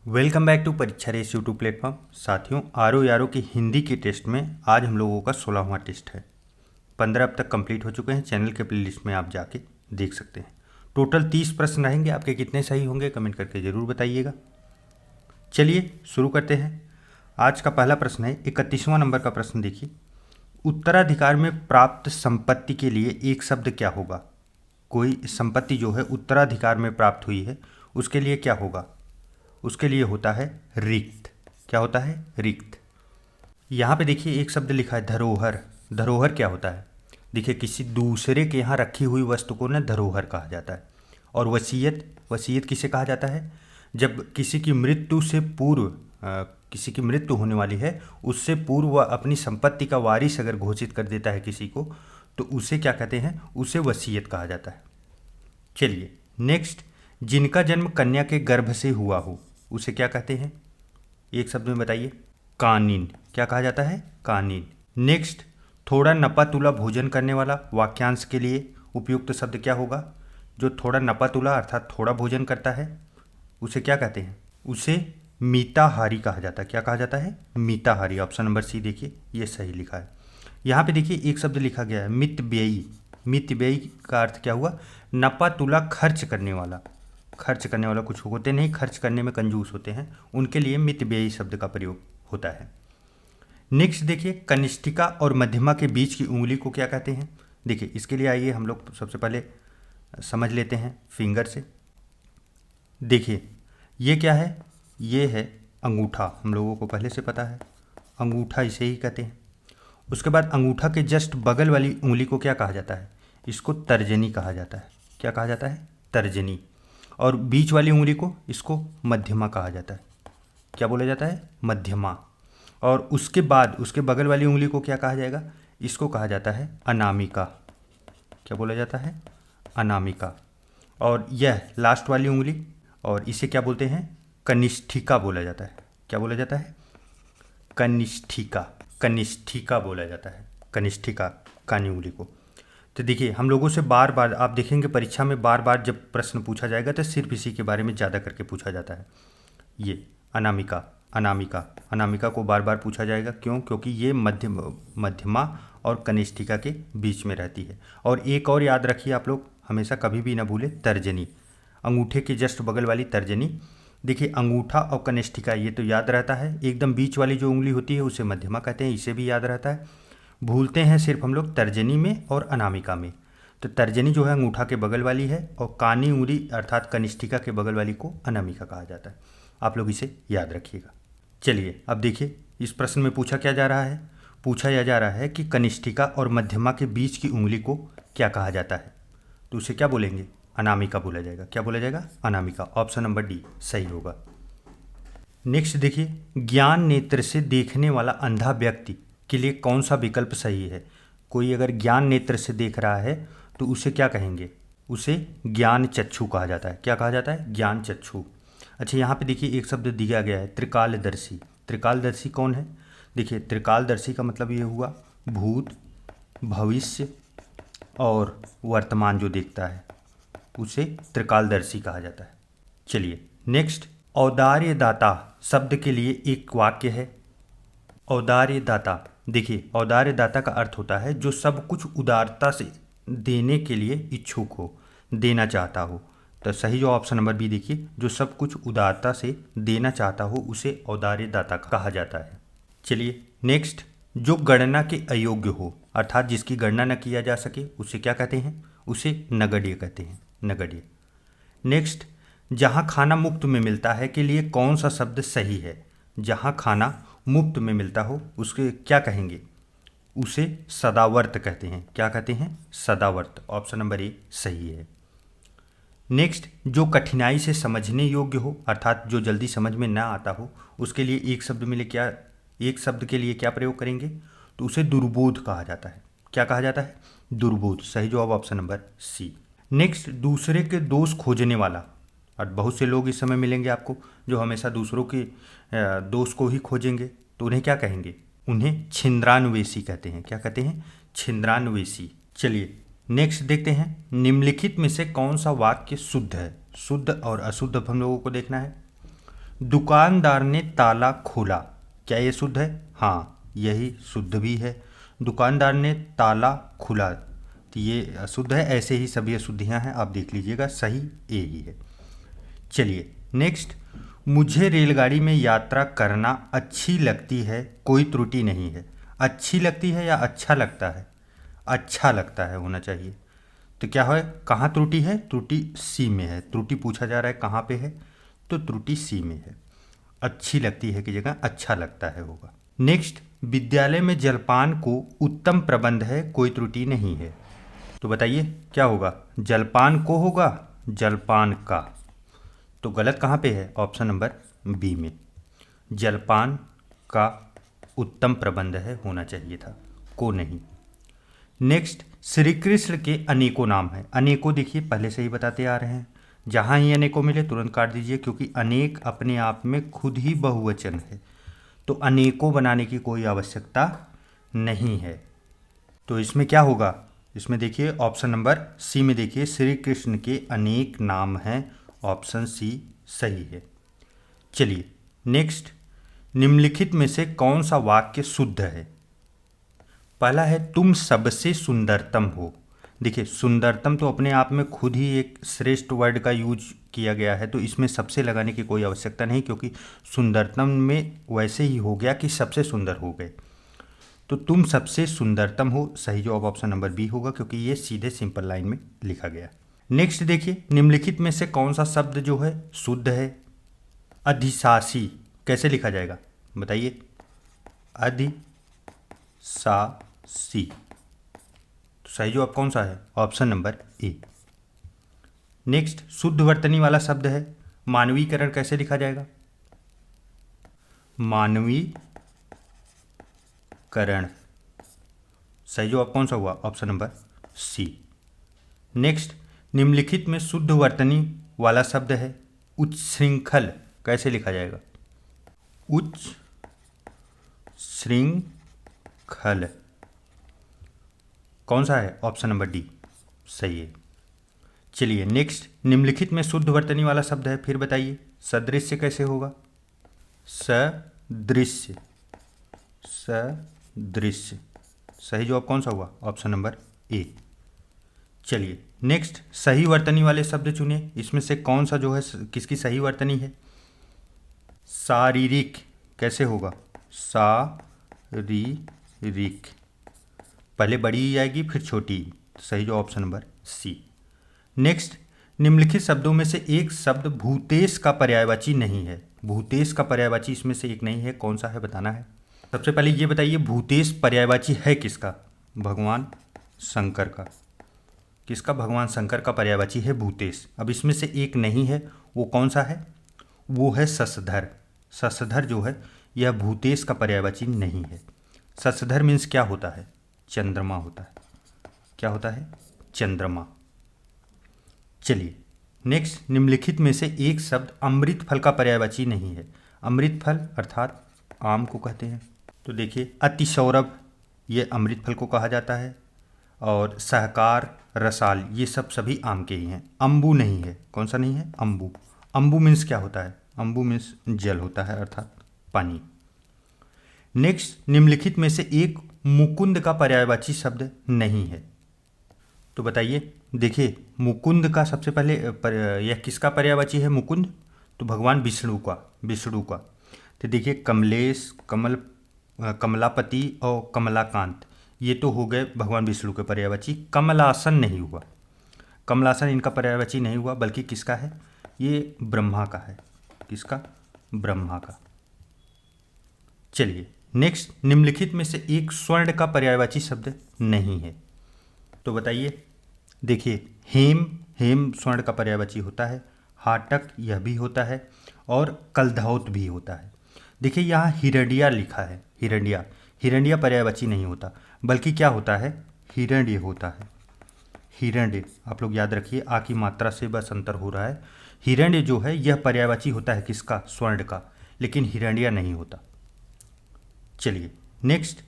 Welcome back to परीक्षा race YouTube platform. साथियों, R O की हिंदी के टेस्ट में आज हम लोगों का 16वां टेस्ट है। 15 अब तक कंप्लीट हो चुके हैं। चैनल के प्लेलिस्ट में आप जाके देख सकते हैं। टोटल 30 प्रश्न रहेंगे। आपके कितने सही होंगे कमेंट करके ज़रूर बताइएगा। चलिए शुरू करते हैं। आज का पहला प्रश्न है 31वां नंबर का प्रश्न। देखिए, उत्तराधिकार में प्राप्त संपत्ति के लिए एक शब्द क्या होगा। कोई संपत्ति जो है उत्तराधिकार में प्राप्त हुई है उसके लिए क्या होगा। उसके लिए होता है रिक्त। क्या होता है? रिक्त। यहाँ पे देखिए एक शब्द लिखा है धरोहर। धरोहर क्या होता है? देखिए, किसी दूसरे के यहाँ रखी हुई वस्तु को ना धरोहर कहा जाता है। और वसीयत, वसीयत किसे कहा जाता है? जब किसी की मृत्यु से पूर्व किसी की मृत्यु होने वाली है उससे पूर्व वह अपनी संपत्ति का वारिस अगर घोषित कर देता है किसी को तो उसे क्या कहते हैं? उसे वसीयत कहा जाता है। चलिए नेक्स्ट, जिनका जन्म कन्या के गर्भ से हुआ हो उसे क्या कहते हैं? एक शब्द में बताइए। कानीन। क्या कहा जाता है? कानीन। नेक्स्ट, थोड़ा नपा तुला भोजन करने वाला वाक्यांश के लिए उपयुक्त शब्द क्या होगा? जो थोड़ा नपा तुला अर्थात थोड़ा भोजन करता है उसे क्या कहते हैं? उसे मिताहारी कहा जाता है। क्या कहा जाता है? मिताहारी। ऑप्शन नंबर सी देखिए, ये सही लिखा है। यहाँ पे देखिए एक शब्द लिखा गया है मितव्ययी। मितव्ययी का अर्थ क्या हुआ? नपा तुला खर्च करने वाला। खर्च करने वाला कुछ होते नहीं, खर्च करने में कंजूस होते हैं, उनके लिए मितव्ययी शब्द का प्रयोग होता है। नेक्स्ट देखिए, कनिष्ठिका और मध्यमा के बीच की उंगली को क्या कहते हैं? देखिए इसके लिए आइए हम लोग सबसे पहले समझ लेते हैं फिंगर से। देखिए ये क्या है? ये है अंगूठा। हम लोगों को पहले से पता है अंगूठा इसे ही कहते हैं। उसके बाद अंगूठा के जस्ट बगल वाली उंगली को क्या कहा जाता है? इसको तर्जनी कहा जाता है। क्या कहा जाता है? तर्जनी। और बीच वाली उंगली को इसको मध्यमा कहा जाता है। क्या बोला जाता है? मध्यमा। और उसके बाद उसके बगल वाली उंगली को क्या कहा जाएगा? इसको कहा जाता है अनामिका। क्या बोला जाता है? अनामिका। और यह लास्ट वाली उंगली और इसे क्या बोलते हैं? कनिष्ठिका बोला जाता है। क्या बोला जाता है? कनिष्ठिका। कनिष्ठिका बोला जाता है। कनिष्ठिका कानी उंगली को। तो देखिए हम लोगों से बार बार आप देखेंगे परीक्षा में बार बार जब प्रश्न पूछा जाएगा तो सिर्फ इसी के बारे में ज़्यादा करके पूछा जाता है। ये अनामिका, अनामिका, अनामिका को बार बार पूछा जाएगा। क्यों? क्योंकि ये मध्यमा और कनिष्ठिका के बीच में रहती है। और एक और याद रखिए आप लोग हमेशा कभी भी ना भूलें, तर्जनी। अंगूठे के जस्ट बगल वाली तर्जनी। देखिए अंगूठा और कनिष्ठिका ये तो याद रहता है, एकदम बीच वाली जो उंगली होती है उसे मध्यमा कहते हैं, इसे भी याद रहता है। भूलते हैं सिर्फ हम लोग तर्जनी में और अनामिका में। तो तर्जनी जो है अंगूठा के बगल वाली है और कानी उंगली अर्थात कनिष्ठिका के बगल वाली को अनामिका कहा जाता है। आप लोग इसे याद रखिएगा। चलिए अब देखिए इस प्रश्न में पूछा क्या जा रहा है? पूछा यह जा रहा है कि कनिष्ठिका और मध्यमा के बीच की उंगली को क्या कहा जाता है? तो उसे क्या बोलेंगे? अनामिका बोला जाएगा। क्या बोला जाएगा? अनामिका। ऑप्शन नंबर डी सही होगा। नेक्स्ट देखिए, ज्ञान नेत्र से देखने वाला अंधा व्यक्ति के लिए कौन सा विकल्प सही है? कोई अगर ज्ञान नेत्र से देख रहा है तो उसे क्या कहेंगे? उसे ज्ञान चक्षु कहा जाता है। क्या कहा जाता है? ज्ञान चक्षु। अच्छा यहाँ पे देखिए एक शब्द दिया गया है त्रिकालदर्शी। त्रिकालदर्शी कौन है? देखिए त्रिकालदर्शी का मतलब ये हुआ भूत, भविष्य और वर्तमान जो देखता है उसे त्रिकालदर्शी कहा जाता है। चलिए नेक्स्ट, औदार्यदाता शब्द के लिए एक वाक्य है। औदार्यदाता, देखिए औदार्यदाता का अर्थ होता है जो सब कुछ उदारता से देने के लिए इच्छुक हो, देना चाहता हो। तो सही जो ऑप्शन नंबर बी देखिए, जो सब कुछ उदारता से देना चाहता हो उसे औदार्यदाता कहा जाता है। चलिए नेक्स्ट, जो गणना के अयोग्य हो अर्थात जिसकी गणना न किया जा सके उसे क्या कहते हैं? उसे नगण्य कहते हैं। नगण्य। नेक्स्ट, जहाँ खाना मुफ्त में मिलता है के लिए कौन सा शब्द सही है? जहाँ खाना मुफ्त में मिलता हो उसके क्या कहेंगे? उसे सदावर्त कहते हैं। क्या कहते हैं? सदावर्त। ऑप्शन नंबर ए सही है। नेक्स्ट, जो कठिनाई से समझने योग्य हो अर्थात जो जल्दी समझ में ना आता हो उसके लिए एक शब्द के लिए क्या प्रयोग करेंगे? तो उसे दुर्बोध कहा जाता है। क्या कहा जाता है? दुर्बोध। सही जवाब ऑप्शन नंबर सी। नेक्स्ट, दूसरे के दोष खोजने वाला। और बहुत से लोग इस समय मिलेंगे आपको जो हमेशा दूसरों के दोष को ही खोजेंगे, तो उन्हें क्या कहेंगे? उन्हें छिंद्रान्वेषी कहते हैं। क्या कहते हैं? छिंद्रान्वेषी। चलिए नेक्स्ट देखते हैं, निम्नलिखित में से कौन सा वाक्य शुद्ध है? शुद्ध और अशुद्ध हम लोगों को देखना है। दुकानदार ने ताला खोला, क्या ये शुद्ध है? हाँ, यही शुद्ध भी है। दुकानदार ने ताला खुला, तो ये अशुद्ध है। ऐसे ही सभी अशुद्धियाँ हैं, आप देख लीजिएगा, सही ए ही है। चलिए नेक्स्ट, मुझे रेलगाड़ी में यात्रा करना अच्छी लगती है, कोई त्रुटि नहीं है। अच्छी लगती है या अच्छा लगता है? अच्छा लगता है होना चाहिए। तो क्या है, कहाँ त्रुटि है? त्रुटि सी में है। त्रुटि पूछा जा रहा है कहाँ पे है, तो त्रुटि सी में है। अच्छी लगती है की जगह अच्छा लगता है होगा। नेक्स्ट, विद्यालय में जलपान को उत्तम प्रबंध है, कोई त्रुटि नहीं है। तो बताइए क्या होगा? जलपान को होगा, जलपान का। तो गलत कहाँ पे है? ऑप्शन नंबर बी में। जलपान का उत्तम प्रबंध है होना चाहिए था, को नहीं। नेक्स्ट, श्री कृष्ण के अनेकों नाम हैं। अनेकों देखिए पहले से ही बताते आ रहे हैं, जहाँ ही अनेकों मिले तुरंत काट दीजिए, क्योंकि अनेक अपने आप में खुद ही बहुवचन है, तो अनेकों बनाने की कोई आवश्यकता नहीं है। तो इसमें क्या होगा? इसमें देखिए ऑप्शन नंबर सी में देखिए, श्री कृष्ण के अनेक नाम हैं, ऑप्शन सी सही है। चलिए नेक्स्ट, निम्नलिखित में से कौन सा वाक्य शुद्ध है? पहला है तुम सबसे सुंदरतम हो। देखिए सुंदरतम तो अपने आप में खुद ही एक श्रेष्ठ वर्ड का यूज किया गया है, तो इसमें सबसे लगाने की कोई आवश्यकता नहीं, क्योंकि सुंदरतम में वैसे ही हो गया कि सबसे सुंदर हो गए। तो तुम सबसे सुंदरतम हो, सही जवाब ऑप्शन नंबर बी होगा, क्योंकि ये सीधे सिंपल लाइन में लिखा गया। नेक्स्ट देखिए, निम्नलिखित में से कौन सा शब्द जो है शुद्ध है? अधिशासी, कैसे लिखा जाएगा बताइए? अधिशासी। तो सही जवाब कौन सा है? Option number A. नेक्स्ट, शुद्ध वर्तनी वाला शब्द है, मानवीकरण कैसे लिखा जाएगा? मानवीकरण, सही जवाब कौन सा हुआ? Option number C. नेक्स्ट, निम्नलिखित में शुद्ध वर्तनी वाला शब्द है, उच्छृंखल, कैसे लिखा जाएगा? उच्च श्रृंखल, कौन सा है? ऑप्शन नंबर डी सही है। चलिए नेक्स्ट, निम्नलिखित में शुद्ध वर्तनी वाला शब्द है, फिर बताइए सदृश्य कैसे होगा? सदृश्य, सदृश्य, सही जवाब कौन सा हुआ? Option number A. चलिए नेक्स्ट, सही वर्तनी वाले शब्द चुनिए, इसमें से कौन सा जो है किसकी सही वर्तनी है? शारीरिक, कैसे होगा? शारीरिक, पहले बड़ी ही आएगी फिर छोटी, सही जो ऑप्शन नंबर सी। नेक्स्ट, निम्नलिखित शब्दों में से एक शब्द भूतेश का पर्यायवाची नहीं है। भूतेश का पर्यायवाची इसमें से एक नहीं है, कौन सा है बताना है। सबसे पहले ये बताइए भूतेश पर्यायवाची है किसका? भगवान शंकर का। किसका? भगवान शंकर का पर्यायवाची है भूतेश। अब इसमें से एक नहीं है, वो कौन सा है? वो है शशधर। शशधर जो है यह भूतेश का पर्यायवाची नहीं है। शशधर मीन्स क्या होता है? चंद्रमा होता है। क्या होता है? चंद्रमा। चलिए नेक्स्ट, निम्नलिखित में से एक शब्द अमृत फल का पर्यायवाची नहीं है। अमृत फल अर्थात आम को कहते हैं, तो देखिए अतिसौरभ, ये अमृत फल को कहा जाता है, और सहकार, रसाल, ये सब सभी आम के ही हैं। अम्बू नहीं है, कौन सा नहीं है? अम्बू। अम्बू मीन्स क्या होता है? अम्बू मीन्स जल होता है, अर्थात पानी। नेक्स्ट, निम्नलिखित में से एक मुकुंद का पर्यायवाची शब्द नहीं है, तो बताइए। देखिए मुकुंद का सबसे पहले यह किसका पर्यायवाची है? मुकुंद, तो भगवान विष्णु का। विष्णु का, तो देखिए कमलेश, कमलापति और कमलाकांत, ये तो हो गए भगवान विष्णु के पर्यायवाची। कमलासन नहीं हुआ, कमलासन इनका पर्यायवाची नहीं हुआ, बल्कि किसका है? ये ब्रह्मा का है। किसका? ब्रह्मा का। चलिए नेक्स्ट, निम्नलिखित में से एक स्वर्ण का पर्यायवाची शब्द नहीं है, तो बताइए। देखिए हेम, हेम स्वर्ण का पर्यायवाची होता है। हाटक यह भी होता है, और कलधौत भी होता है। देखिए यहाँ हिरण्या लिखा है, हिरण्या, हिरण्या पर्यायवाची नहीं होता, बल्कि क्या होता है? हिरण्य होता है। हिरण्य, आप लोग याद रखिए, आ की मात्रा से बस अंतर हो रहा है। हिरण्य जो है यह पर्यायवाची होता है किसका? स्वर्ण का, लेकिन हिरण्या नहीं होता। चलिए नेक्स्ट,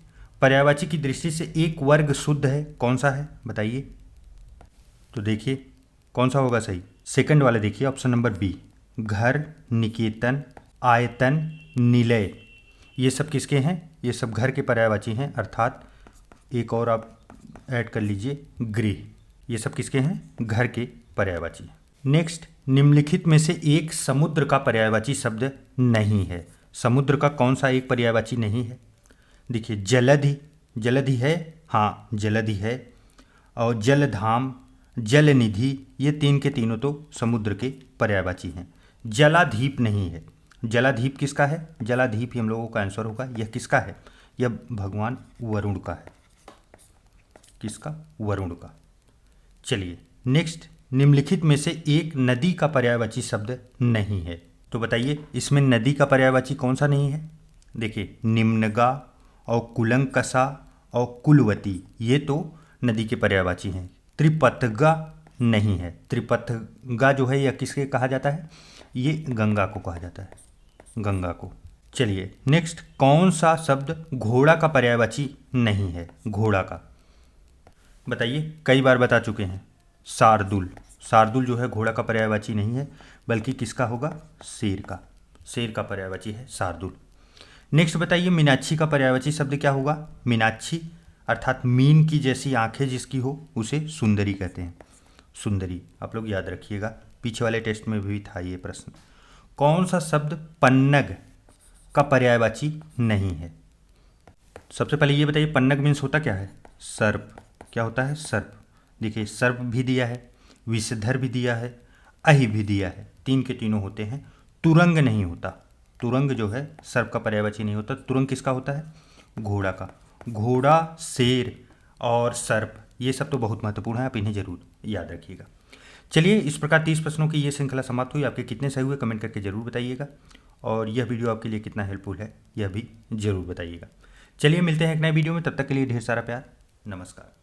पर्यायवाची की दृष्टि से एक वर्ग शुद्ध है, कौन सा है बताइए। तो देखिए कौन सा होगा सही? सेकंड वाले देखिए, ऑप्शन नंबर बी, घर, निकेतन, आयतन, निलय, ये सब किसके हैं? ये सब घर के पर्यायवाची हैं, अर्थात एक और आप ऐड कर लीजिए गृह, ये सब किसके हैं? घर के पर्यायवाची। नेक्स्ट, निम्नलिखित में से एक समुद्र का पर्यायवाची शब्द नहीं है। समुद्र का कौन सा एक पर्यायवाची नहीं है? देखिए, जलधि, जलधि है, हाँ जलधि है, और जलधाम, जलनिधि, ये तीन के तीनों तो समुद्र के पर्यायवाची हैं। जलाधीप नहीं है। जलाधीप किसका है? जलाधीप ही हम लोगों का आंसर होगा। यह किसका है? यह भगवान वरुण का है। किसका? वरुण का। चलिए नेक्स्ट, निम्नलिखित में से एक नदी का पर्यायवाची शब्द नहीं है। तो बताइए इसमें नदी का पर्यायवाची कौन सा नहीं है? देखिए, निम्नगा और कुलंकसा और कुलवती, ये तो नदी के पर्यायवाची हैं। त्रिपथगा नहीं है। त्रिपथगा जो है यह किसके कहा जाता है? ये गंगा को कहा जाता है, गंगा को। चलिए नेक्स्ट, कौन सा शब्द घोड़ा का पर्यायवाची नहीं है? घोड़ा का बताइए, कई बार बता चुके हैं। शार्दुल, शार्दुल जो है घोड़ा का पर्यायवाची नहीं है, बल्कि किसका होगा? शेर का। शेर का पर्यायवाची है शार्दुल। नेक्स्ट बताइए, मीनाक्षी का पर्यायवाची शब्द क्या होगा? मीनाक्षी अर्थात मीन की जैसी आंखें जिसकी हो उसे सुंदरी कहते हैं। सुंदरी, आप लोग याद रखिएगा, पीछे वाले टेस्ट में भी था ये प्रश्न। कौन सा शब्द पन्नग का पर्यायवाची नहीं है? सबसे पहले ये बताइए, पन्नग मीन्स होता क्या है? सर्प। क्या होता है? सर्प। देखिए, सर्प भी दिया है, विषधर भी दिया है, अहि भी दिया है, तीन के तीनों होते हैं। तुरंग नहीं होता। तुरंग जो है सर्प का पर्यायवाची नहीं होता। तुरंग किसका होता है? घोड़ा का। घोड़ा, शेर और सर्प, ये सब तो बहुत महत्वपूर्ण है, आप इन्हें जरूर याद रखिएगा। चलिए, इस प्रकार 30 प्रश्नों की ये श्रृंखला समाप्त हुई। आपके कितने सही हुए कमेंट करके जरूर बताइएगा, और यह वीडियो आपके लिए कितना हेल्पफुल है यह भी जरूर बताइएगा। चलिए मिलते हैं एक नए वीडियो में, तब तक के लिए ढेर सारा प्यार। नमस्कार।